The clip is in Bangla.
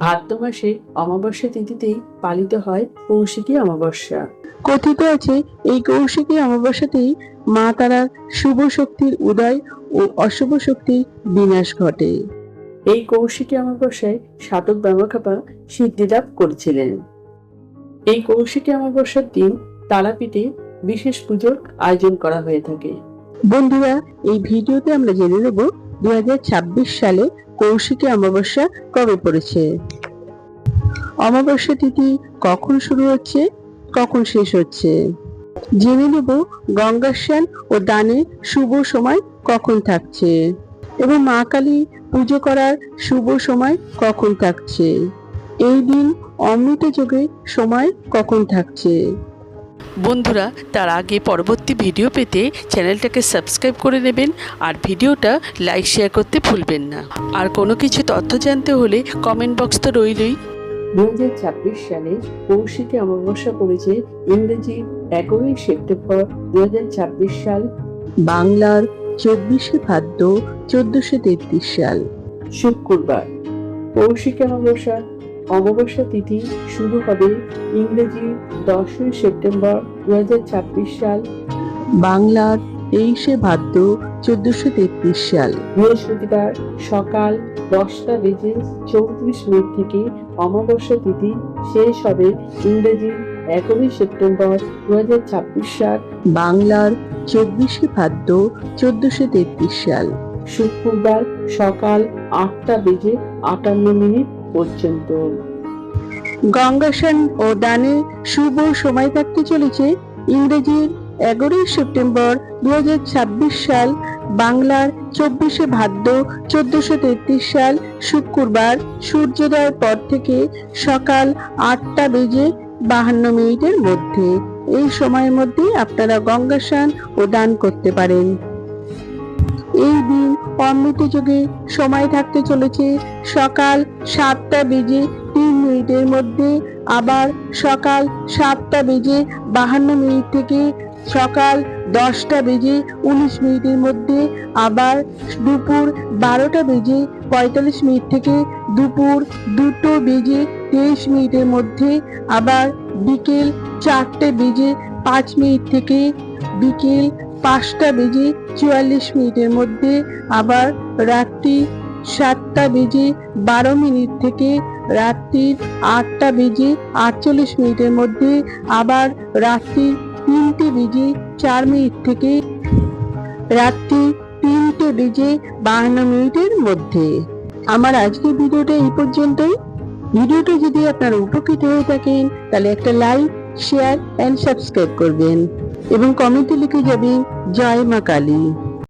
ভাদ্র মাসে অমাবস্যা তিথিতেই পালিত হয় কৌশিকী অমাবস্যা। কথিত আছে এই কৌশিকী অমাবস্যাতেই মা তারার শুভ শক্তির উদয় ও অশুভ শক্তির বিনাশ ঘটে। এই কৌশিকী অমাবস্যায় সাধক ব্রহ্মখ্যাপা সিদ্ধিলাভ করেছিলেন। এই কৌশিকী অমাবস্যার দিন তারাপীঠে বিশেষ পুজোর আয়োজন করা হয়ে থাকে। বন্ধুরা, এই ভিডিওতে আমরা জেনে নেব 2026 সালে কৌশিকী অমাবস্যা কবে পড়েছে, অমাবস্যা তিথি কখন শুরু হচ্ছে, কখন শেষ হচ্ছে। জেনে নেব গঙ্গা স্নান ও দানের শুভ সময় কখন থাকছে এবং মা কালী পুজো করার শুভ সময় কখন থাকছে। এই দিন অমৃত যোগের সময় কখন থাকছে। বন্ধুরা, তার আগে পরবর্তী ভিডিও পেতে চ্যানেলটাকে সাবস্ক্রাইব করে নেবেন আর ভিডিওটা লাইক শেয়ার করতে ভুলবেন না। আর কোনো কিছু তথ্য জানতে হলে কমেন্ট বক্স তো রইলই। 2026 সালে কৌশিকী অমাবস্যা পড়েছে ইংরেজি 11 সেপ্টেম্বর 2026 সাল, বাংলার 24শে ভাদ্র 1433 সাল, শুক্রবার। কৌশিকী অমাবস্যা তিথি শুরু হবে ইংরেজি 10 সেপ্টেম্বর 2026 সাল, বাংলার 23শে ভাদ্র 1433 সাল, বৃহস্পতিবার সকাল 10:34 থেকে অমাবস্যা তিথি শেষ হবে ইংরেজি 11 সেপ্টেম্বর 2026 সাল, বাংলার 24শে ভাদ্র 1433 সাল, শুক্রবার সকাল 8:58 পর্যন্ত। গঙ্গা স্নান ও দানের শুভ সময় থাকতে চলেছে ইংরেজির 11 সেপ্টেম্বর 2026 সাল, বাংলার 24শে ভাদ্র 1433 সাল, শুক্রবার সূর্যোদয়ের পর থেকে সকাল 8:52 মধ্যে। এই সময়ের মধ্যে আপনারা গঙ্গা স্নান ও দান করতে পারেন। এই দিন অমৃত যোগে সময় থাকতে চলেছে সকাল 7:03 মধ্যে, আবার সকাল 7:52 থেকে সকাল 10:19 মধ্যে, আবার দুপুর 12:45 থেকে দুপুর 2:23 মধ্যে, আবার বিকেল 4:05 থেকে বিকেল 5:44 মধ্যে, আবার রাত্রি 7:12 থেকে রাত্রি 8:48 মধ্যে, আবার রাত্রি 3:04 থেকে রাত্রি 3:52 মধ্যে। আমার আজকের ভিডিওটা এই পর্যন্তই। ভিডিওটা যদি আপনারা উপকৃত হয়ে থাকেন তাহলে একটা লাইক, শেয়ার এন্ড সাবস্ক্রাইব করবেন এবং কমেন্টে লিখে যাবেন জয় মা কালী।